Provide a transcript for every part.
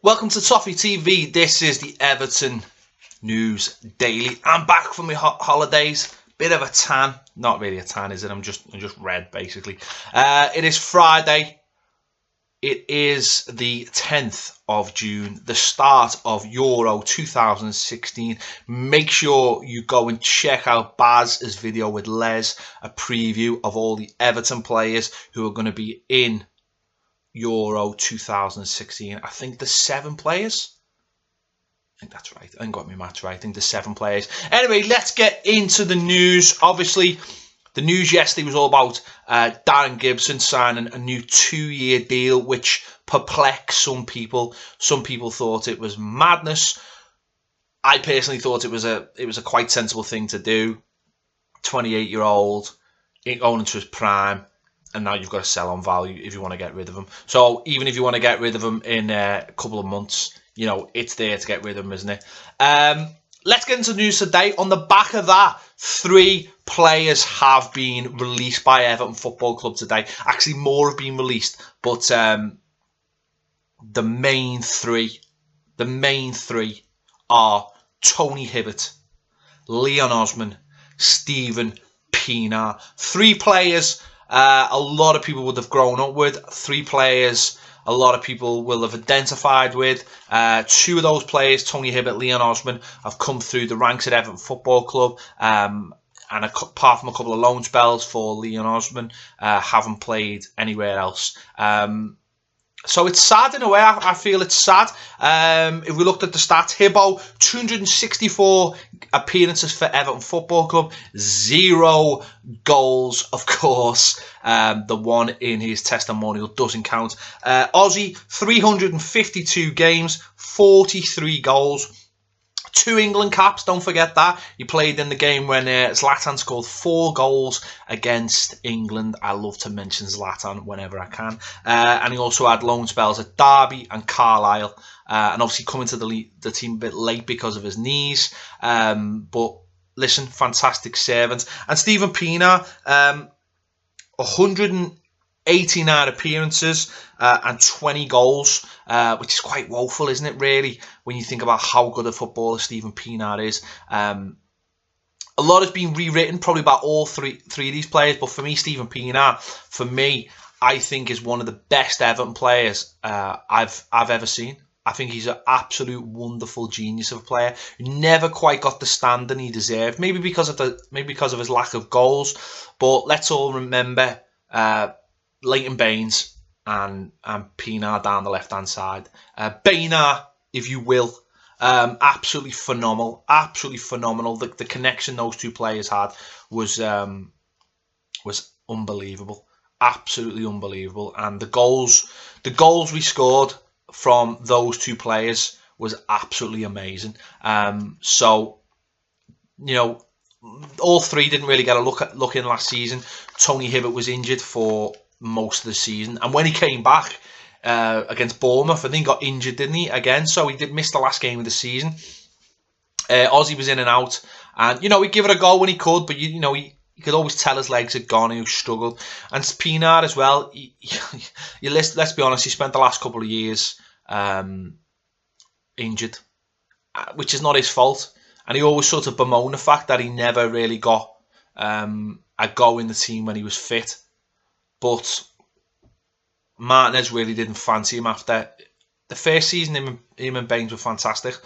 Welcome to Toffee TV. This is the Everton News Daily. I'm back from my holidays. Bit of a tan. Not really a tan, is it? I'm just red, basically. It is Friday. It is the 10th of June, the start of Euro 2016. Make sure you go and check out Baz's video with Les, a preview of all the Everton players who are going to be in Euro 2016. I think there's 7 players. I think that's right. I ain't got my maths right. I think there's 7 players. Anyway, let's get into the news. Obviously, the news yesterday was all about Darron Gibson signing a new 2-year deal, which perplexed some people. Some people thought it was madness. I personally thought it was a quite sensible thing to do. 28-year-old, going into his prime. And now you've got to sell on value if you want to get rid of him. So even if you want to get rid of him in a couple of months, you know, it's there to get rid of him, isn't it? Let's get into the news today. On the back of that, 3 players have been released by Everton Football Club today. Actually, more have been released. But the main three are Tony Hibbert, Leon Osman, Steven Pienaar. 3 players a lot of people would have grown up with. 3 players a lot of people will have identified with. 2 of those players, Tony Hibbert, Leon Osman, have come through the ranks at Everton Football Club. And apart from a couple of loan spells for Leon Osman, haven't played anywhere else. So it's sad in a way. I feel it's sad. If we looked at the stats, Hibbo, 264 appearances for Everton Football Club, 0 goals, of course. The one in his testimonial doesn't count. Ozzy, 352 games, 43 goals. 2 England caps, don't forget that. He played in the game when Zlatan scored 4 goals against England. I love to mention Zlatan whenever I can. And he also had loan spells at Derby and Carlisle. And obviously coming to the team a bit late because of his knees. But listen, fantastic servant. And Steven Pienaar, 189 appearances and 20 goals, which is quite woeful, isn't it, really, when you think about how good a footballer Steven Pienaar is. A lot has been rewritten probably about all three of these players, but for me, Steven Pienaar, I think is one of the best Everton players I've ever seen. I think he's an absolute wonderful genius of a player who never quite got the standing he deserved, maybe because of his lack of goals. But let's all remember Leighton Baines and Pienaar down the left-hand side. Pienaar, if you will, absolutely phenomenal. The connection those 2 players had was unbelievable, absolutely unbelievable. And the goals we scored from those 2 players was absolutely amazing. So, you know, all 3 didn't really get a look in last season. Tony Hibbert was injured for most of the season, and when he came back against Bournemouth, I think he got injured, didn't he, again? So he did miss the last game of the season. Ozzy was in and out, and you know, he'd give it a go when he could, but you know, he could always tell his legs had gone and he struggled. And Pienaar as well, let's be honest, he spent the last couple of years injured, which is not his fault. And he always sort of bemoaned the fact that he never really got a go in the team when he was fit. But Martinez really didn't fancy him after the first season. Him and Baines were fantastic,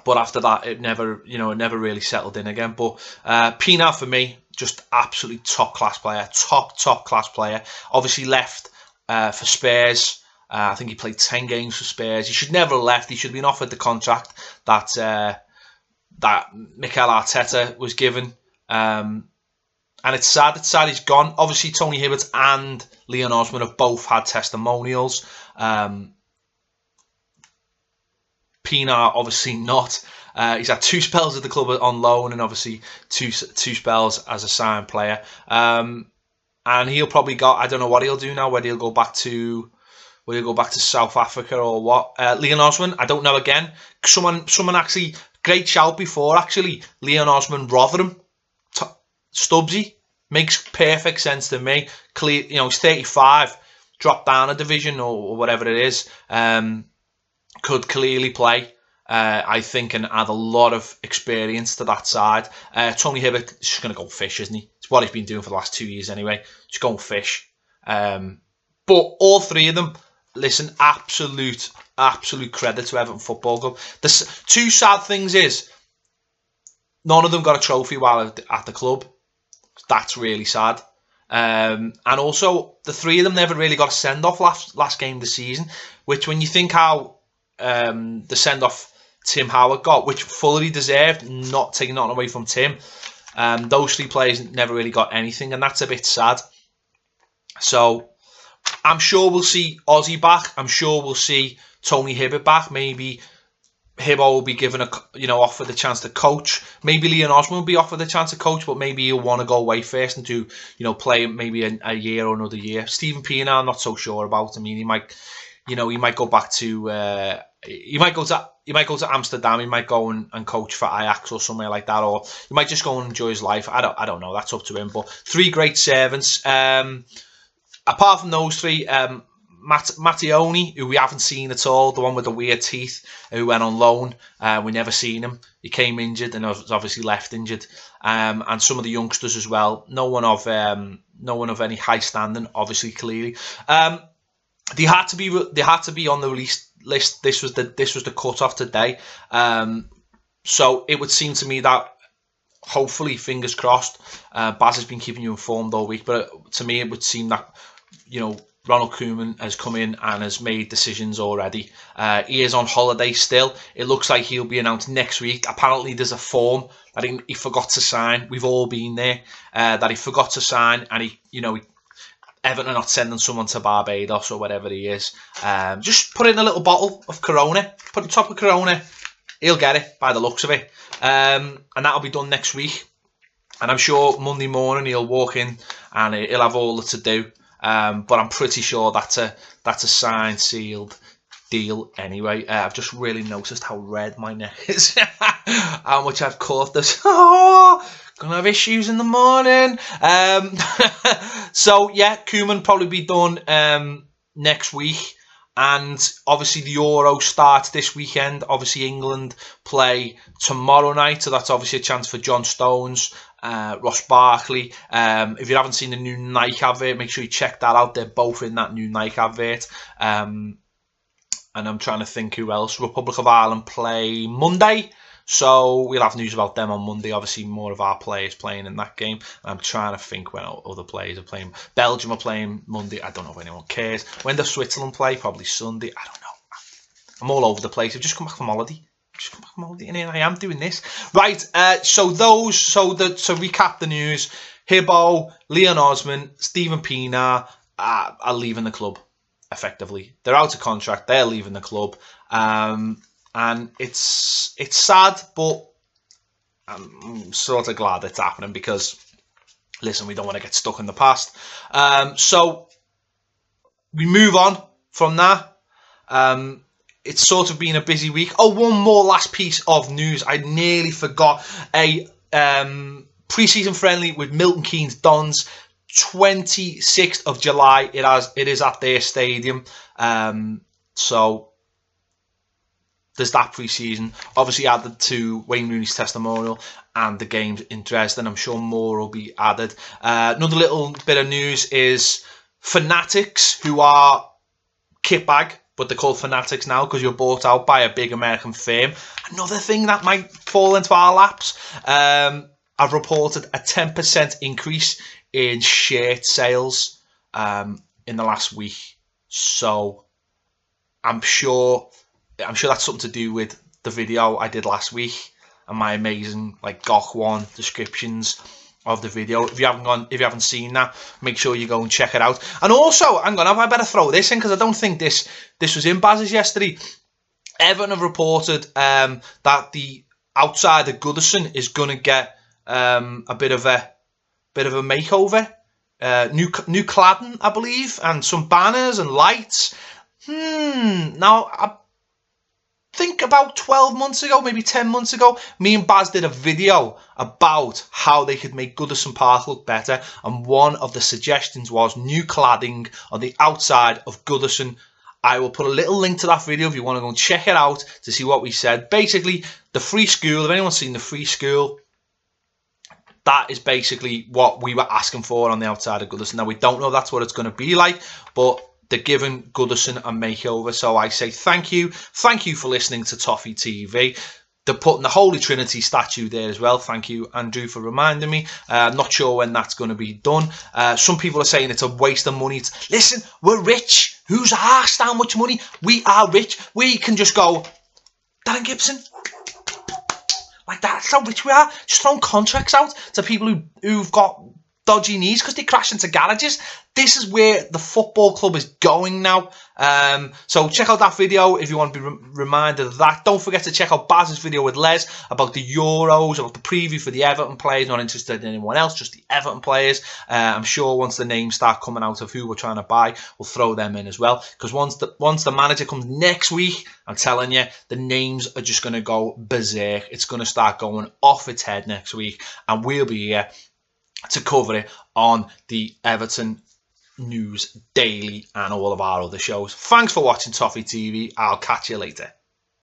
but after that, it never really settled in again. But Pienaar for me, just absolutely top class player. Obviously left for Spurs. I think he played 10 games for Spurs. He should never have left. He should have been offered the contract that Mikel Arteta was given. And it's sad he's gone. Obviously, Tony Hibbert and Leon Osman have both had testimonials. Pienaar, obviously not. He's had 2 spells at the club on loan and obviously two spells as a signed player. And he'll probably go, I don't know what he'll do now, whether he'll go back to South Africa or what. Leon Osman, I don't know again. Someone actually, great shout before, actually, Leon Osman, Rotherham. Stubbsy, makes perfect sense to me. Clear, you know, he's 35, dropped down a division or whatever it is. could clearly play, I think, and add a lot of experience to that side. Tony Hibbert is just going to go fish, isn't he? It's what he's been doing for the last 2 years anyway. Just go and fish. But all three of them, listen, absolute credit to Everton Football Club. The two sad things is, none of them got a trophy while at the club. That's really sad. And also, the three of them never really got a send-off last game of the season, which when you think how the send-off Tim Howard got, which fully deserved, not taking nothing away from Tim, those three players never really got anything, and that's a bit sad. So I'm sure we'll see Ozzy back. I'm sure we'll see Tony Hibbert back. Maybe Hibbo will be given offered the chance to coach. Maybe Leon Osman will be offered the chance to coach, but maybe he'll want to go away first and do, play maybe a year or another year. Steven Pienaar, I'm not so sure about. I mean, he might go back to he might go to Amsterdam. He might go and coach for Ajax or somewhere like that, or he might just go and enjoy his life. I don't know. That's up to him. But three great servants. Apart from those three, Mattioni, who we haven't seen at all, the one with the weird teeth, who went on loan. We never seen him. He came injured and was obviously left injured. And some of the youngsters as well. No one of any high standing, obviously, clearly. They had to be on the release list. This was the cut-off today. So it would seem to me that, hopefully, fingers crossed, Baz has been keeping you informed all week, but to me it would seem that, Ronald Koeman has come in and has made decisions already. He is on holiday still. It looks like he'll be announced next week. Apparently there's a form that he forgot to sign. We've all been there. That he forgot to sign, and Everton are not sending someone to Barbados or whatever he is. Just put in a little bottle of Corona. Put the top of Corona. He'll get it by the looks of it. And that'll be done next week. And I'm sure Monday morning he'll walk in and he'll have all the to do. But I'm pretty sure that's a signed, sealed deal anyway. I've just really noticed how red my neck is. How much I've caught this. Oh, gonna have issues in the morning. So yeah, Koeman probably be done next week. And obviously the Euro starts this weekend. Obviously England play tomorrow night, so that's obviously a chance for John Stones, Ross Barkley. If you haven't seen the new Nike advert, make sure you check that out. They're both in that new Nike advert. And I'm trying to think who else. Republic of Ireland play Monday, so we'll have news about them on Monday. Obviously, more of our players playing in that game. I'm trying to think when other players are playing. Belgium are playing Monday. I don't know if anyone cares. When does Switzerland play? Probably Sunday. I don't know. I'm all over the place. I've just come back from holiday. And here I am doing this. Right, so to recap the news, Hibbo, Leon Osman, Steven Pienaar are leaving the club, effectively. They're out of contract. They're leaving the club. And it's sad, but I'm sort of glad it's happening because, listen, we don't want to get stuck in the past. So we move on from that. It's sort of been a busy week. Oh, one more last piece of news. I nearly forgot. A pre-season friendly with Milton Keynes Dons, 26th of July. It is at their stadium. So there's that pre-season. Obviously added to Wayne Rooney's testimonial and the games in Dresden. I'm sure more will be added. Another little bit of news is Fanatics, who are kitbag, but they're called Fanatics now because you're bought out by a big American firm. Another thing that might fall into our laps. I've reported a 10% increase in shirt sales in the last week. So I'm sure that's something to do with the video I did last week and my amazing Gok 1 descriptions of the video. If you haven't seen that, make sure you go and check it out. And also, I better throw this in because I don't think this was in Baz's yesterday. Everton have reported that the outside of Goodison is going to get a bit of a makeover, new cladding, I believe, and some banners and lights. Now I think about 12 months ago, maybe 10 months ago, me and Baz did a video about how they could make Goodison Park look better, and one of the suggestions was new cladding on the outside of Goodison. I will put a little link to that video if you want to go and check it out to see what we said. Basically, the free school, if anyone's seen the free school, that is basically what we were asking for on the outside of Goodison. Now, we don't know that's what it's going to be like, but they're giving Goodison a makeover. So I say thank you. Thank you for listening to Toffee TV. They're putting the Holy Trinity statue there as well. Thank you, Andrew, for reminding me. I'm not sure when that's going to be done. Some people are saying it's a waste of money. Listen, we're rich. Who's asked how much money? We are rich. We can just go, Darron Gibson. Like that. That's how rich we are. Just throwing contracts out to people who've got dodgy knees because they crash into garages. This is where the football club is going now. So check out that video if you want to be reminded of that. Don't forget to check out Baz's video with Les about the Euros, about the preview for the Everton players. Not interested in anyone else, just the Everton players. I'm sure once the names start coming out of who we're trying to buy, we'll throw them in as well. Because once the manager comes next week, I'm telling you, the names are just going to go berserk. It's going to start going off its head next week, and we'll be here to cover it on the Everton News Daily and all of our other shows. Thanks for watching Toffee TV. I'll catch you later.